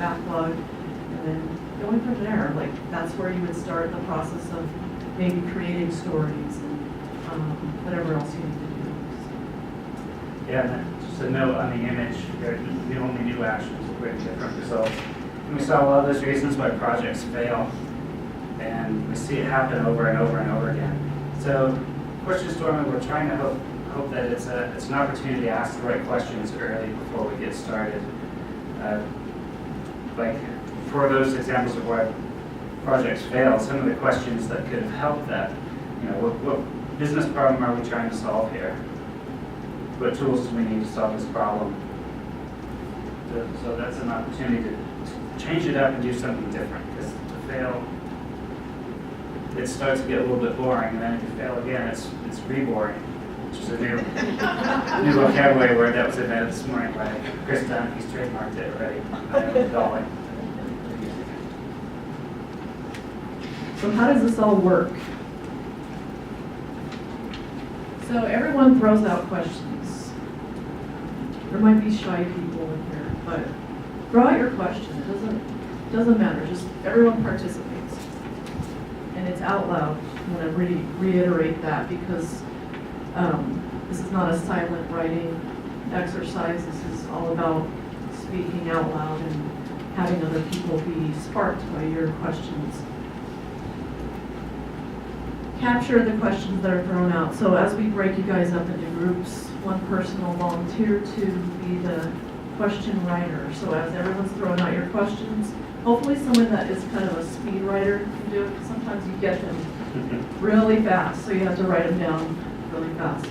backlog, and then going from there. Like, that's where you would start the process of maybe creating stories and whatever else you need to do. Yeah, and then just a note on the image, the only new actions with different results. And we saw a lot of those reasons why projects fail, and we see it happen over and over and over again. So, question storming, we're trying to hope that it's an opportunity to ask the right questions early before we get started. Like, for those examples of why projects fail, some of the questions that could have helped that, what business problem are we trying to solve here? What tools do we need to solve this problem? So that's an opportunity to change it up and do something different, because to fail, it starts to get a little bit boring, and then if you fail again, it's re-boring, which is a new vocabulary word that was invented this morning by Chris Dunn. He's trademarked it already. Dolly. So how does this all work? So everyone throws out questions. There might be shy people in here, but throw out your question. It doesn't matter. Just everyone participates. And it's out loud. I'm going to reiterate that because this is not a silent writing exercise. This is all about speaking out loud and having other people be sparked by your questions. Capture the questions that are thrown out. So as we break you guys up into groups, one person will volunteer to be the question writer. So as everyone's throwing out your questions, hopefully someone that is kind of a speed writer can do it, because sometimes you get them really fast, so you have to write them down really fast.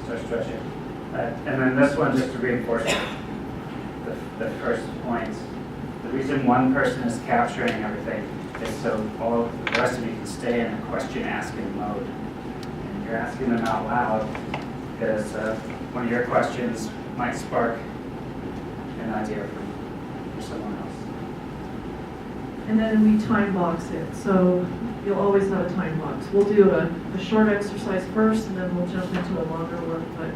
Start stretching. And then this one, just to reinforce the first point, the reason one person is capturing everything is so all the rest of you can stay in a question asking mode. And you're asking them out loud because one of your questions might spark an idea for someone else. And then we time box it. So you'll always have a time box. We'll do a short exercise first, and then we'll jump into a longer one. But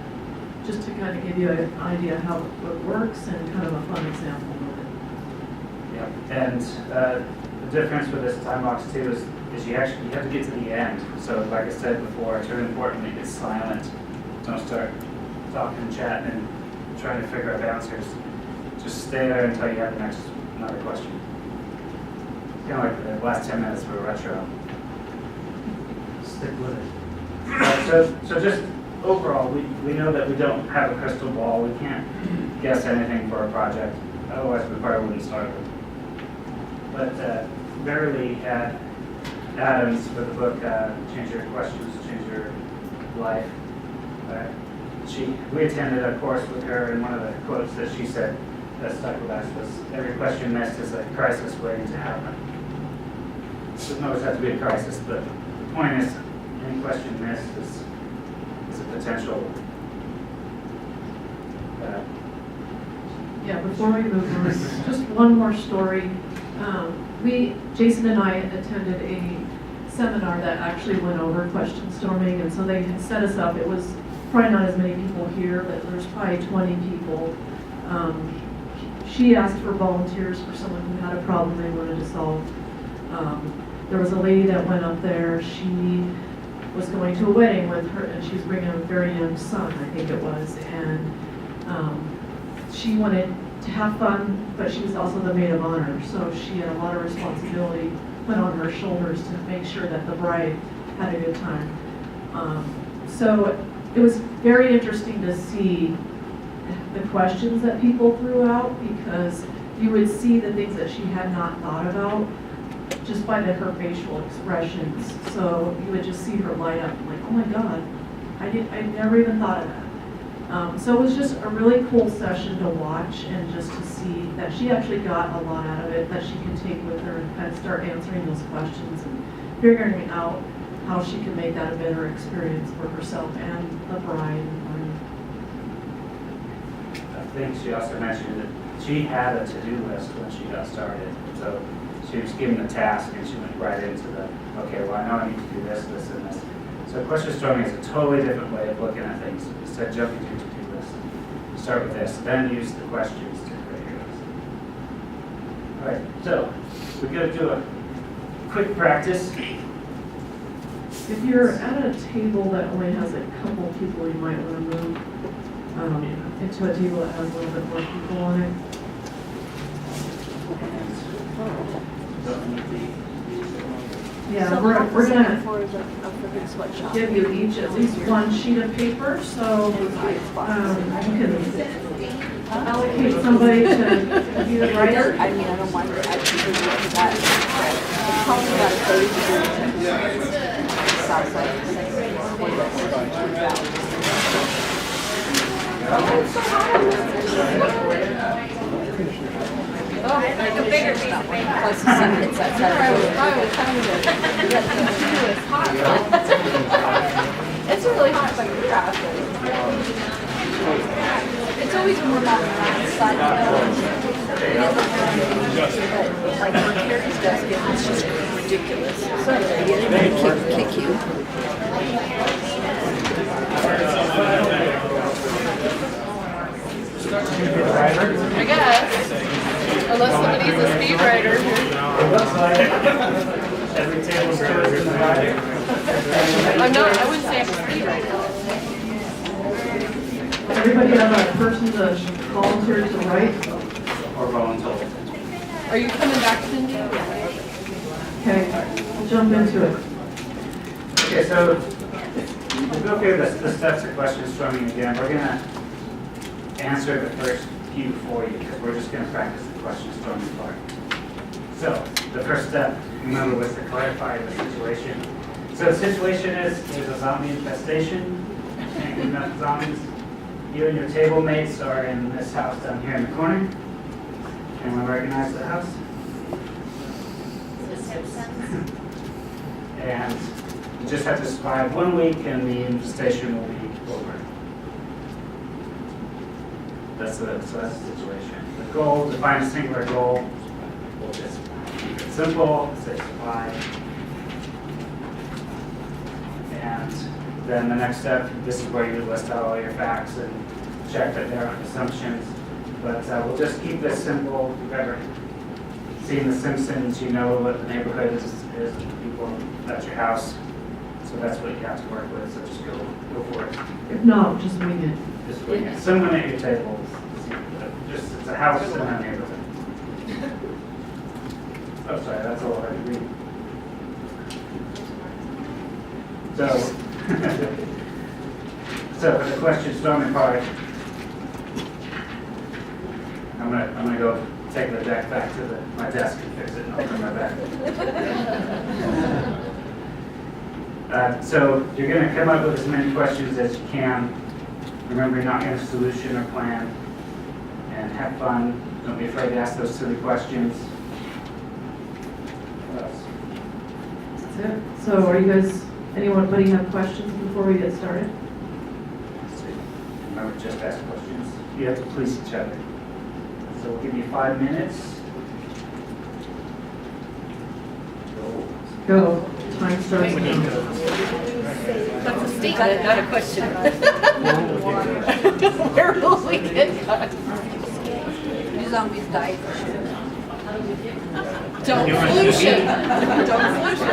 just to kind of give you an idea how it works and kind of a fun example of it. Yeah, and the difference with this time box too is you have to get to the end. So like I said before, it's really important that you get silent. Don't start talking and chatting and trying to figure out answers. Just stay there until you have another question. Kind of like the last 10 minutes of a retro. Stick with it. So just overall, we know that we don't have a crystal ball. We can't guess anything for a project. Otherwise, we probably wouldn't start it. But Verily Adams, with the book Change Your Questions, Change Your Life, we attended a course with her, and one of the quotes that she said that stuck with us was, "Every question missed is a crisis waiting to happen." It doesn't always have to be a crisis, but the point is, any question missed is a potential. Yeah, before we move on, just one more story. Jason and I attended a seminar that actually went over question storming, and so they had set us up. It was probably not as many people here, but there's probably 20 people. She asked for volunteers for someone who had a problem they wanted to solve. There was a lady that went up there. She was going to a wedding with her, and she was bringing a very young son, I think it was, and she wanted to have fun, but she was also the maid of honor, so she had a lot of responsibility put on her shoulders to make sure that the bride had a good time. So it was very interesting to see the questions that people threw out, because you would see the things that she had not thought about just by her facial expressions. So you would just see her light up, like, oh my God, I never even thought of that. So it was just a really cool session to watch, and just to see that she actually got a lot out of it that she could take with her and kind of start answering those questions and figuring out how she can make that a better experience for herself and the bride. I think she also mentioned that she had a to-do list when she got started. So she was given a task and she went right into okay, well, I know I need to do this, this, and this. So question storming is a totally different way of looking at things. Instead of jumping to a to-do list, start with this, then use the questions to create your list. All right, so we're going to do a quick practice. If you're at a table that only has a couple people, you might want to move into a table that has a little bit more people on it. Don't need Yeah, So we're what gonna for is a freaking sweatshop. give you each at least one sheet of paper, so you can allocate somebody to be the writer. I mean, I don't mind it. I prefer to do that. It's probably about a 30 degrees. South side of the city. Oh, like a bigger piece of paper. Plus the sun hits that side. It's really hot, like grass. It's always warm out on the side. Like where Carrie's desk is, it's just ridiculous. So they kick you. I guess. Unless somebody's a speed writer. It looks like every table's chosen the writer. I'm not, I wouldn't say I'm a speed writer. Everybody have a person to volunteer to write. Or voluntold. Are you coming back, Cindy? Okay, we'll jump into it. Okay, so we'll go through the steps of question storming again. We're going to answer the first few for you because we're just going to practice the question storming part. So the first step, remember, was to clarify the situation. So the situation is there's a zombie infestation. Can't get enough zombies. You and your table mates are in this house down here in the corner. Anyone recognize the house? And you just have to survive 1 week and the infestation will be over. So that's the situation. The goal, define a singular goal. We'll just keep it simple, say survive. And then the next step, this is where you list out all your facts and check that there aren't assumptions. But we'll just keep this simple. If you've ever seen The Simpsons, you know what the neighborhood is the people at your house. So that's what you have to work with. So just go for it. If not, just wing it. Just wing it. Someone at your table. Just it's a house in a neighborhood. Oh, sorry, that's all I read. So, so for the question storming part, I'm gonna go take the deck back to my desk and fix it and I'll turn my back. So you're gonna come up with as many questions as you can. Remember, you're not gonna have a solution or plan. And have fun. Don't be afraid to ask those silly questions. What else? That's it. So are you guys, anybody have questions before we get started? Remember, just ask questions. You have to please each other. So we'll give you 5 minutes. Go. Time starts now. That's a statement, not a question. Where will we get cut? You zombies die for sure. Don't pollution. Don't pollution.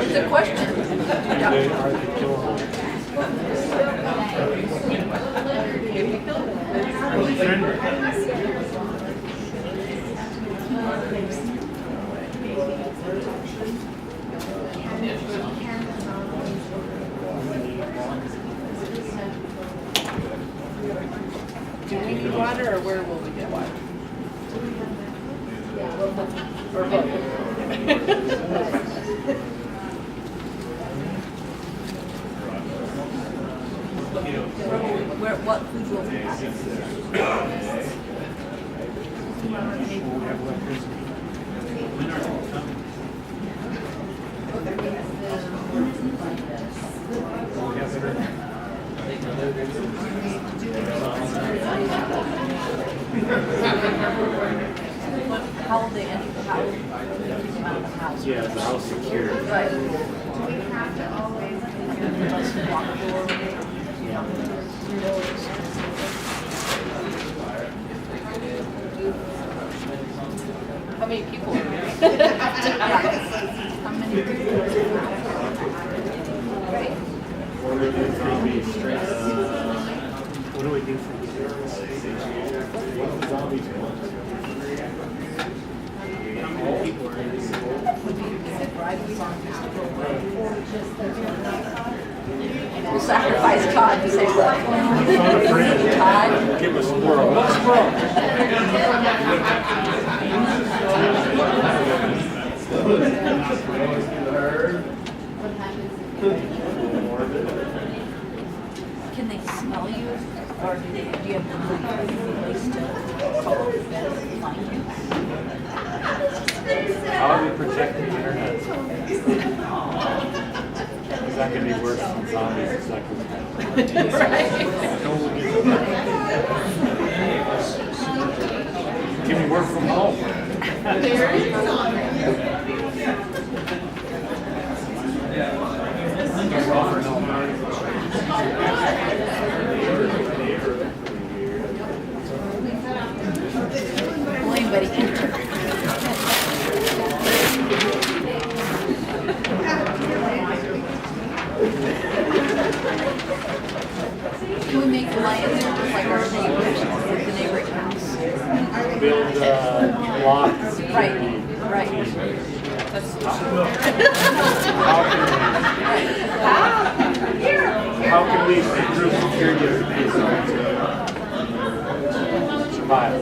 It's a question. Do we need water or where will we get water? Or both? What food will we have? How will they enter the house? Out of the house. Yeah, the house secure. Right. Do we have to always walk the door? How many people are there? How many people? Right. What do we do for zombies? We'll sacrifice Todd to save what? Todd? Give us a squirrel. What squirrel? Can they smell you? Or do you have to leave a place to call up the vet and find you? How do we protect the internet? Is that going to be worse than zombies? Is that going Can we work from home? Will anybody enter? Can we make alliances just like our neighbors, with the neighboring house? Build locks. Right, right. How can we improve security of the base? Survival.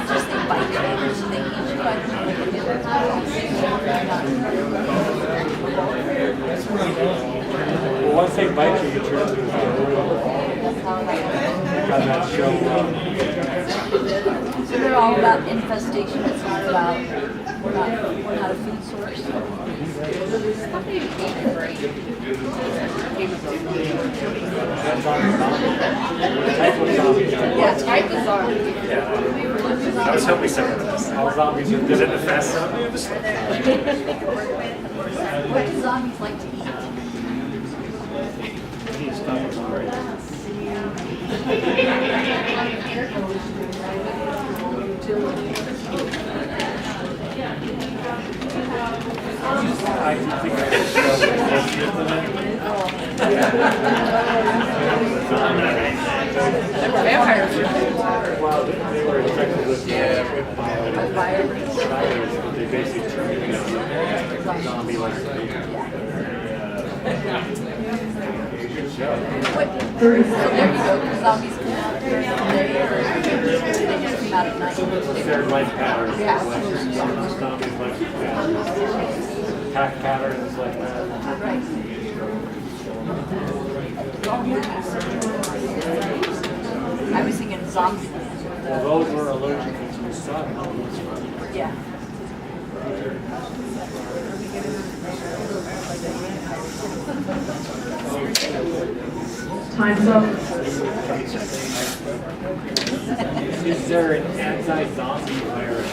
Just they bite you, so they eat you by the Well, once they bite you, you turn into a squirrel. Got that show. So they're all about infestation, it's not about, we're not a food source. That's on zombie. Type of zombie. Yeah, type of zombie. I was hoping some of this. All zombies are Is it the fast zombie or the slow? What do zombies like to eat? Eat stuff that's great. I think I should show Vampires. Well, they were infected with Virus. They basically turned into zombie like good show. What, so there you go, zombies come out during the day, or they just come out at night? Their life patterns. Yeah. Like zombies' life patterns. Pack patterns like that. Right. I was thinking zombies. Well, those were allergic to the sun. Yeah. Time's up. Is there an anti-zombie virus?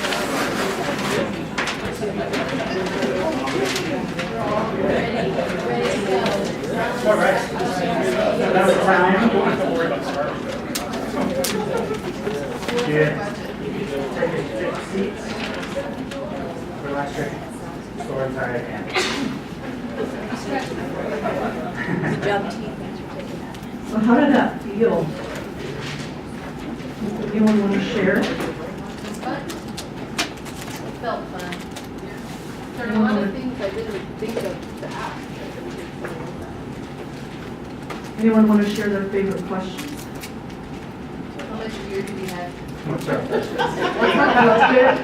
All right. That's the time. Don't worry about starting. Good. Take seats. Relax your swords are at hand. Good job, team. Thanks for taking that. So how did that feel? Anyone want to share? It felt fun. There are a lot of things I didn't think of to ask. Anyone want to share their favorite questions? How much beer do we have? What's up?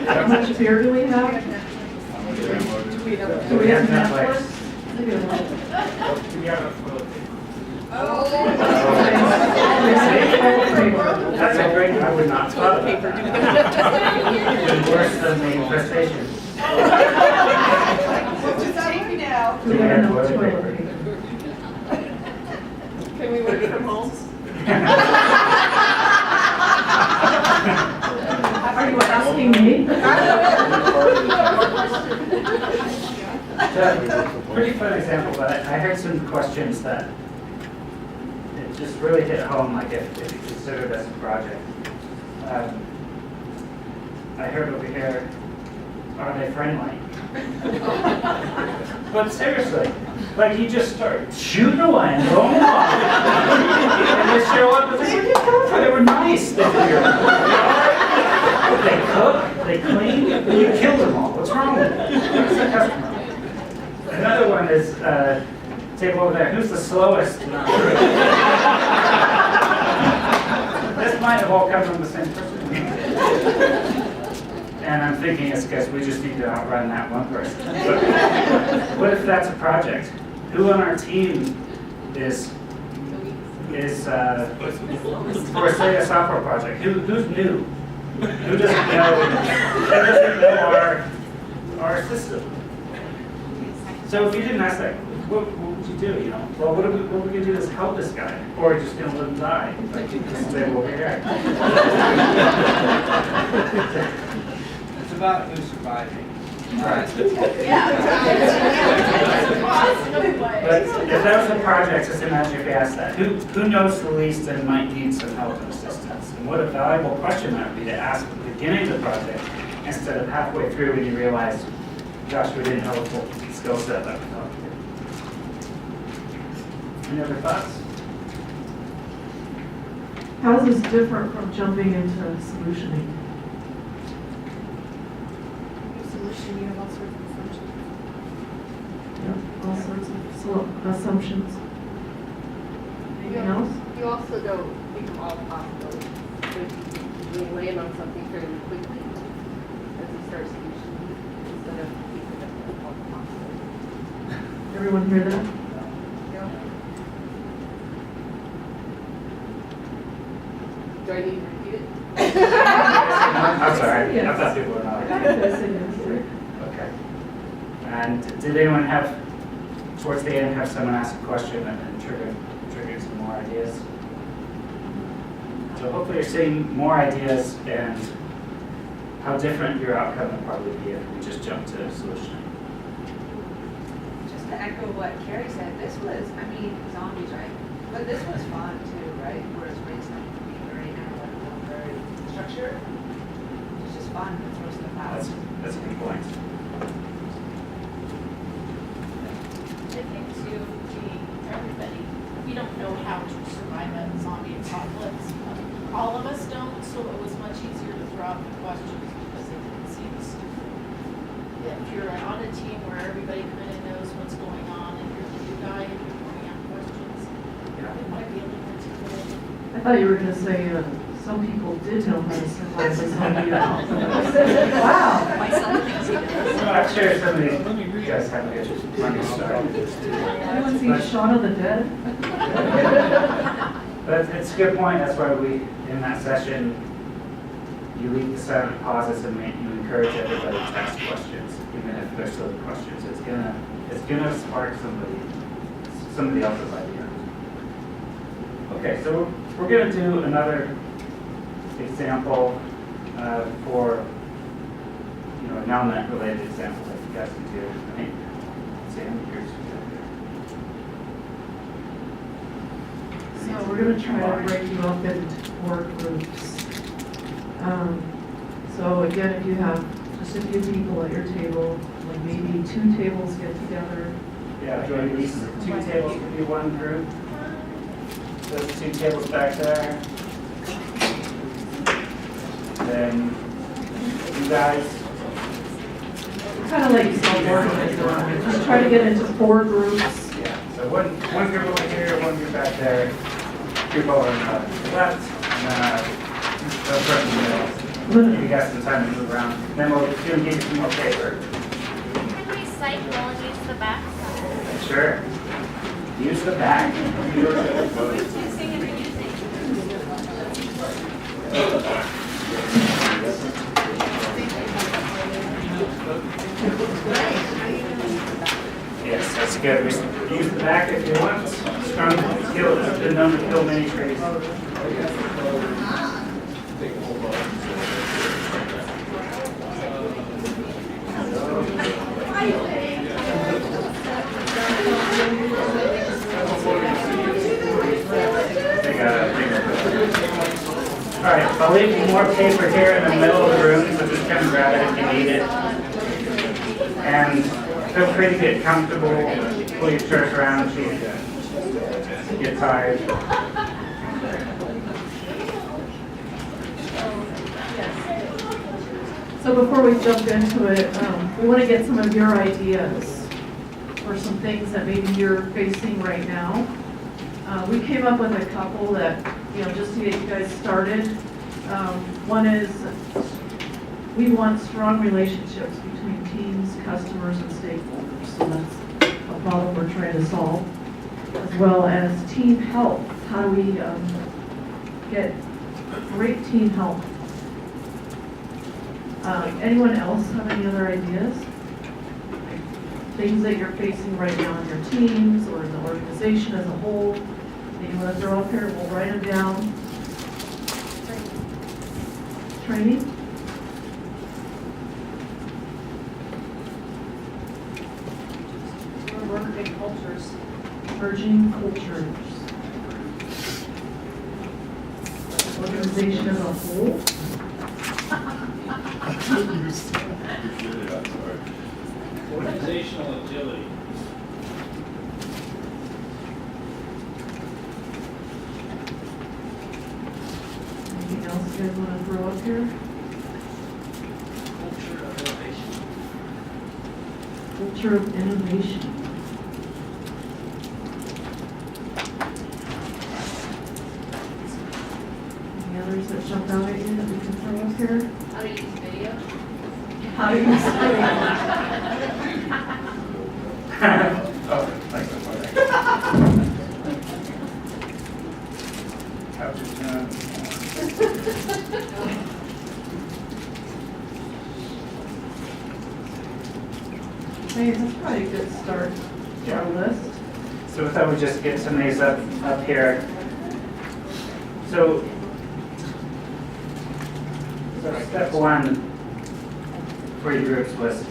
How much beer do we have? Do we have Netflix? Maybe a little. That's a great, I would not spot it. Worse than the infestation. Take me now. Do we have enough toilet paper? Can we work from home? Are you asking me? Pretty fun example, but I heard some questions that it just really hit home, like if you consider this a project. I heard over here, are they friendly? But seriously, like you just start shooting away and going along. And they show up and say, where did you come from? They were nice. They cook, they clean, and you kill them all. What's wrong with it? Who's the customer? Another one is, table over there, who's the slowest? This might have all come from the same person. And I'm thinking it's because we just need to outrun that one person. But what if that's a project? Who on our team is for say a software project? Who's new? Who doesn't know our system? So if you didn't ask that, what would you do? You know, well, what are we going to do is help this guy, or are we just going to let him die? Like you just stay over here. It's about who's surviving. Right. But if that was a project, just imagine if you asked that. Who knows the least and might need some help and assistance? And what a valuable question that would be to ask at the beginning of the project instead of halfway through when you realize, gosh, we didn't know the full skill set that we thought we did. Any other thoughts? How is this different from jumping into solutioning? Solution, you have all sorts of assumptions. All sorts of assumptions. Anything else? You also don't think of all the possibilities. So you land on something fairly quickly as you start solutioning instead of thinking of all the possibilities. Everyone hear that? Do I need to repeat it? I'm sorry. Yes. I thought people were not. Yes, it is. Okay. And did anyone have, towards the end, have someone ask a question and then triggered some more ideas? So hopefully you're seeing more ideas and how different your outcome would probably be if we just jumped to a solution. Just to echo what Carrie said, this was, I mean, zombies, right? But this was fun too, right? Whereas brainstorming can be very analytical, very structured. It's just fun to throw stuff out. That's a good point. I think too, everybody, we don't know how to survive a zombie apocalypse. All of us don't, so it was much easier to throw out the questions because it seems if you're on a team where everybody kind of knows what's going on and you're the new guy and you're throwing out questions, it might be a little intimidating. I thought you were going to say some people did know how to survive a zombie apocalypse. Wow. My son thinks he does. Well, I'm sure some of you guys have good money started. Anyone see Shaun of the Dead? But it's a good point. That's why we, in that session, you leave the silent pauses and you encourage everybody to ask questions, even if they're silly questions. It's gonna spark somebody else's idea. Okay, so we're gonna do another example for a non-net related example that you guys can do. I think Sam, here's So we're going to try to break you up into 4 groups. So again, if you have just a few people at your table, like maybe 2 tables get together. Yeah, join these 2 tables could be 1 group. Those 2 tables back there. Then you guys. Kind of like self-organized around it. Just try to get into 4 groups. Yeah, so one group over here, 1 group back there, group over on the left, and then a person in the middle. Give you guys some time to move around. Then we'll give you some more paper. Can we cycle and use the back side? Sure. Use the back. Who's using and reusing? Good. We use the back if you want. Strong kill has been known to kill many trees. All right, I'll leave more paper here in the middle of the room, so just come grab it if you need it. And feel free to get comfortable, pull your shirt around if you get tired. So before we jump into it, we want to get some of your ideas for some things that maybe you're facing right now. We came up with a couple that, just to get you guys started. One is we want strong relationships between teams, customers, and stakeholders. So that's a problem we're trying to solve. As well as team health. How do we get great team health? Anyone else have any other ideas? Things that you're facing right now in your teams or in the organization as a whole that you want to throw up here? We'll write them down. Training. Emerging cultures. Emerging cultures. Organization as a whole. Organizational agility. Anything else you guys want to throw up here? Culture of innovation. Culture of innovation. Any others that jump out at you that we can throw up here? How to use video? How do you use Oh, thanks for that. Couch is done. Hey, that's probably a good start to our list. So we thought we'd just get some of these up here. So step one for your groups was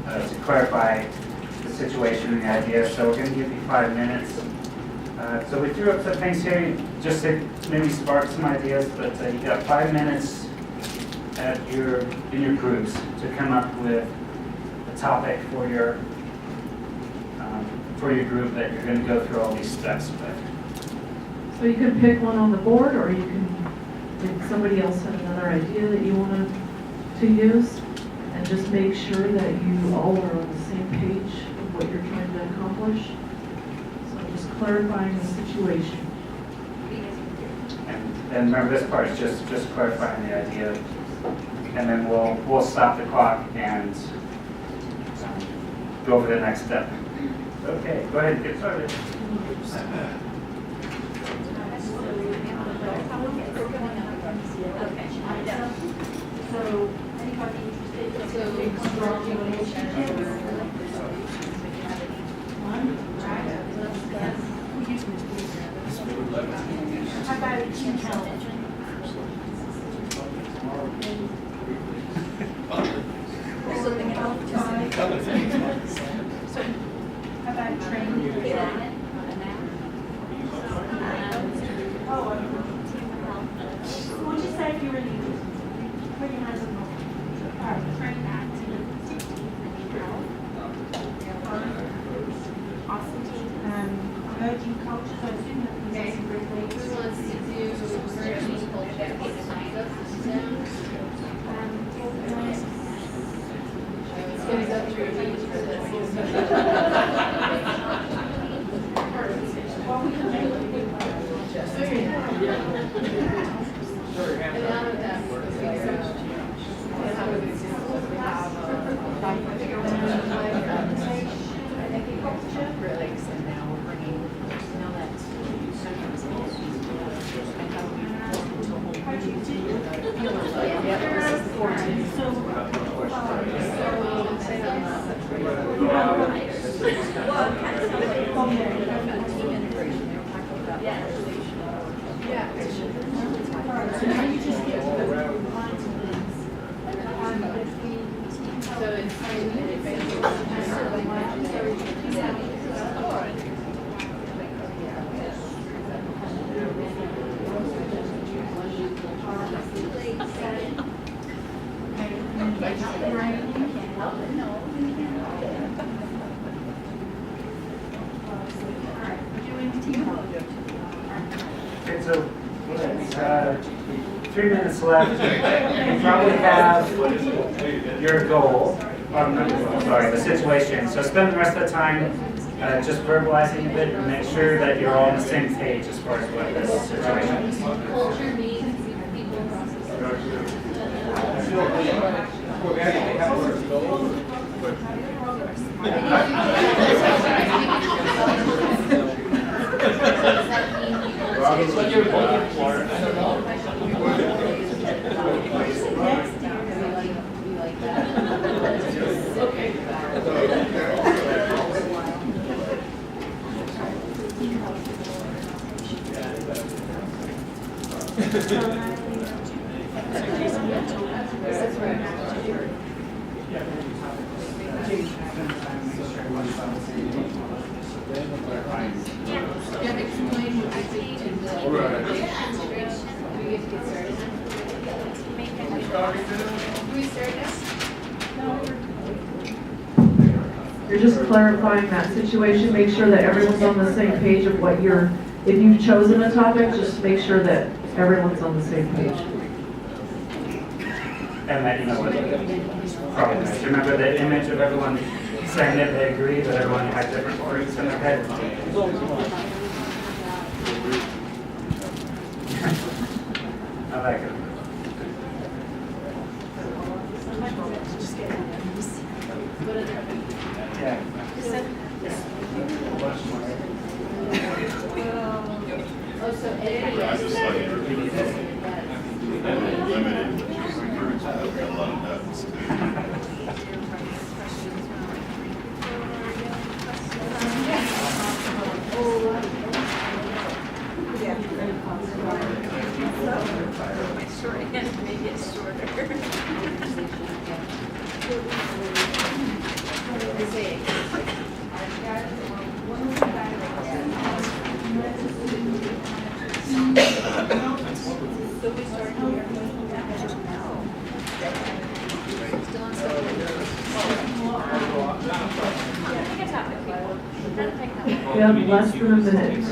to clarify the situation and the idea. So we're going to give you 5 minutes. So we threw up some things here just to maybe spark some ideas, but you got 5 minutes in your groups to come up with a topic for your group that you're going to go through all these steps with. So you can pick one on the board, or you can, if somebody else had another idea that you wanted to use, and just make sure that you all are on the same page of what you're trying to accomplish. So just clarifying the situation. And remember, this part is just clarifying the idea, and then we'll stop the clock and go over the next step. Okay, go ahead and get started. So, anybody interested? Strong relationships. How about team health? Something else. So, how about training? What'd you say if you were leaving? Put your hands up. Train active. Awesome team. Emerging cultures. I assume that Okay, who wants to do emerging culture? It's gonna go through each for this. Well, we can make it. And out of that, we'll figure out how we Really, so now we're bringing, now that's centers into and how we form into a whole community with a feeling like, yeah, this is the core team. So, So now you just get to the lines of things. So it's Okay, so 3 minutes left. You probably have your goal, sorry, the situation. So spend the rest of the time just verbalizing a bit and make sure that you're all on the same page as far as what this situation is. culture means people You're just clarifying that situation, make sure that everyone's on the same page of what you're, if you've chosen a topic, just make sure that everyone's on the same page. And that you know what the problem is. Remember the image of everyone saying that they agree, but everyone had different words in their head. I like it. Yeah. Oh, so editing. I just like it. Limited. A lot of nuts too. We have less than a minute.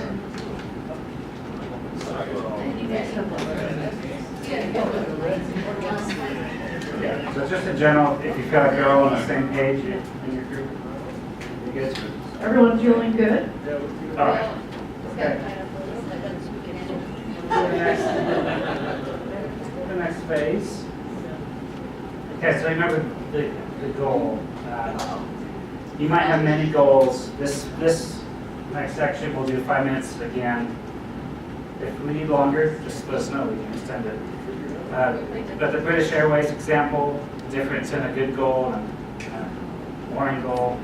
Yeah, so just in general, if you feel like you're all on the same page in your group, you good? Everyone feeling good? All right. Okay. The next phase. Okay, so remember the goal. You might have many goals. This next section, we'll do 5 minutes again. If we need longer, just let us know, we can extend it. But the British Airways example, the difference in a good goal and a boring goal.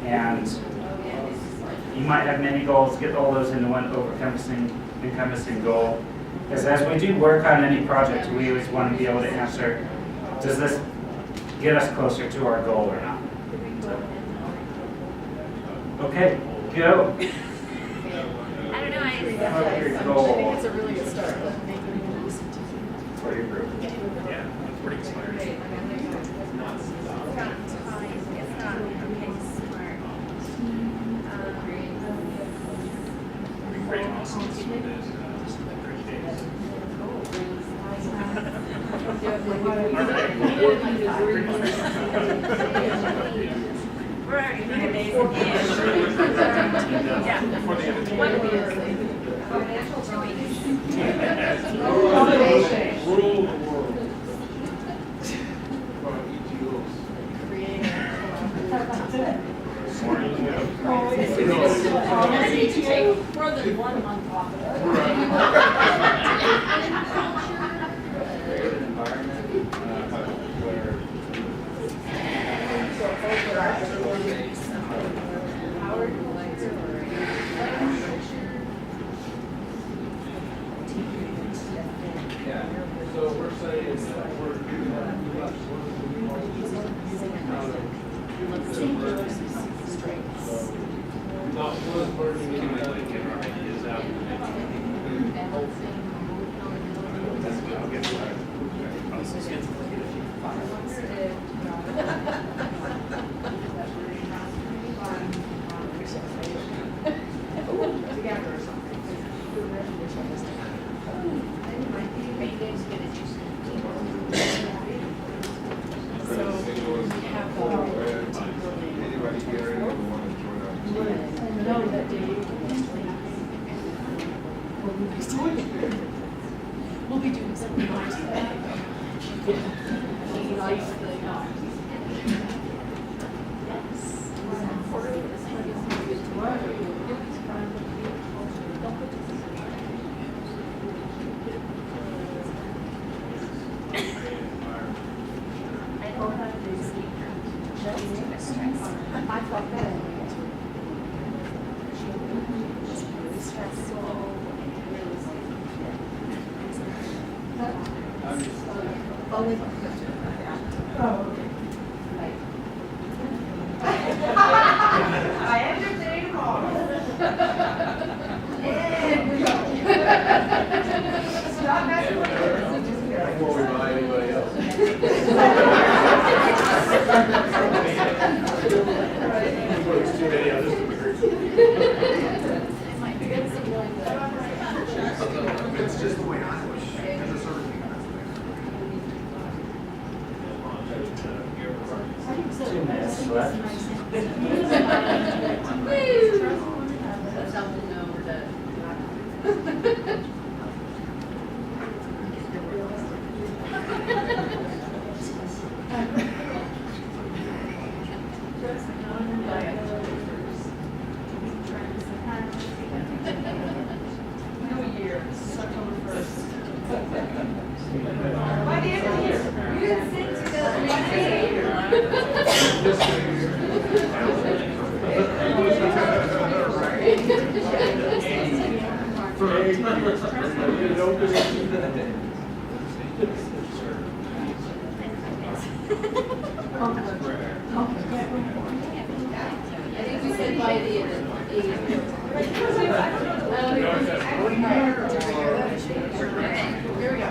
And you might have many goals, get all those into one encompassing goal. Because as we do work on any project, we always want to be able to answer, does this get us closer to our goal or not? Okay, go. I don't know, Come up with your goal It's a really good start, but maybe we can listen to for your group. Yeah, that's pretty inspiring. It's not, okay, smart. Great, awesome. Just like great days. We're already in the days of yeah. Before the end of the What year. Rule the world. I need to take more than 1 month off of it. Create an environment where Singular strengths. Not one person can really get our ideas out. Together or something. Anybody here who want to join our team? No, that we'll be doing something nice. I thought that. Only. I entertain all. Stop messing with her. Before we buy anybody else. Too many others to be heard. It's just the way I wish. There's a certain thing that's there. 2 minutes left. Something over the. New Year, September 1st. By the end of the year, you didn't sit I think we said by the end of the year. Here we go.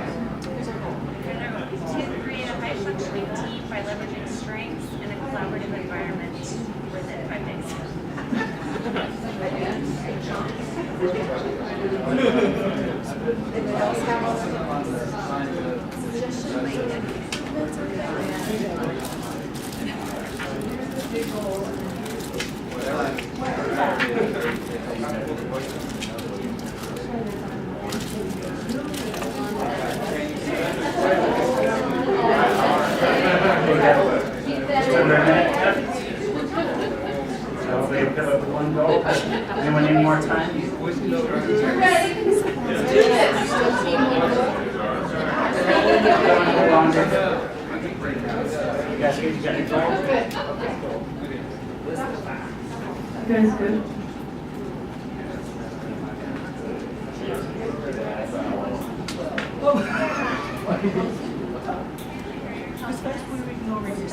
To create a high-functioning team by leveraging strengths in a collaborative environment within 5 days. Just under a minute left. So they put up one goal. Anyone need more time? You're ready? Let's do this. Hold on. You guys get your goal? You guys good? This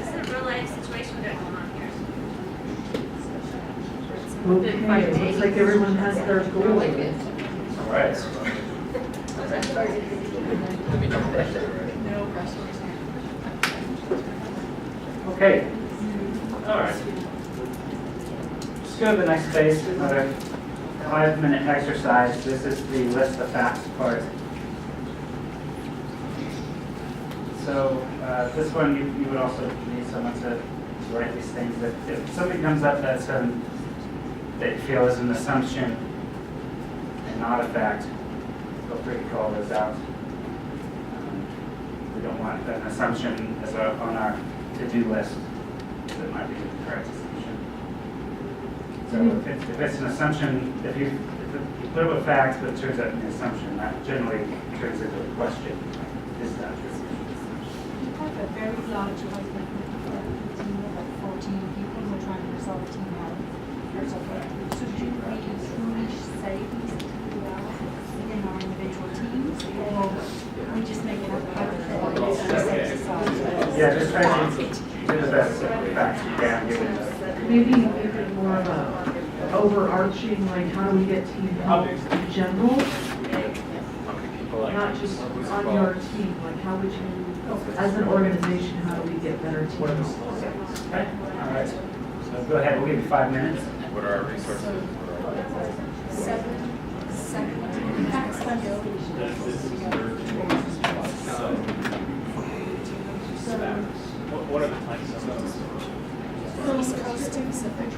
is a real life situation we got going on here. Okay, it looks like everyone has their goal. All right. Okay. All right. Just go to the next page, another 5-minute exercise. This is the list of facts part. So this one, you would also need someone to write these things. If something comes up that's that you feel is an assumption and not a fact, feel free to call those out. We don't want an assumption as on our to-do list that might be the correct assumption. So if it's an assumption, if you put up a fact but it turns out to be an assumption, that generally turns into a question. Is that true? We have a very large team of like 14 people. We're trying to resolve a team out. So do we truly say these in our individual teams, or we just make it up hypothetically? Yeah, just try to do the best facts you can, given the. Maybe make it more of a overarching, like how do we get team health in general? Not just on your team, like how would you, as an organization, how do we get better team health? Okay, all right. So go ahead, we'll give you 5 minutes. What are our resources? What are the time zones? East Coast and Pacific.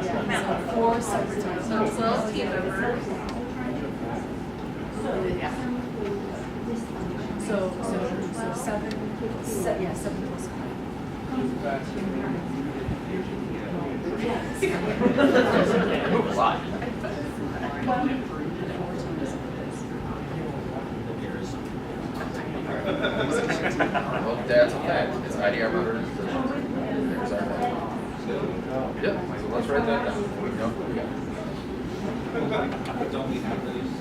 Yeah, 4 separate times. So 12 team members. Yeah. So 7 plus 5. Move a lot. Well, that's a fact. It's IDR motors. There's our fact. Yep, so let's write that down. We know what we got. Don't we have those?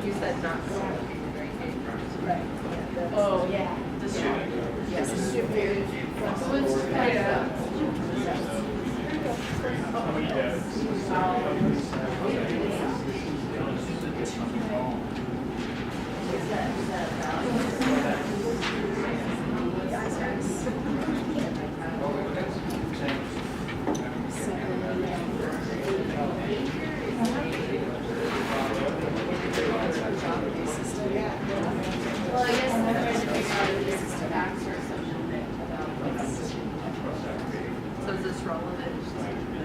You said not. Oh, yeah. Yes, this is very. So it's kind of. Well, I guess I'm trying to figure out if this is to act or social. So is this relevant?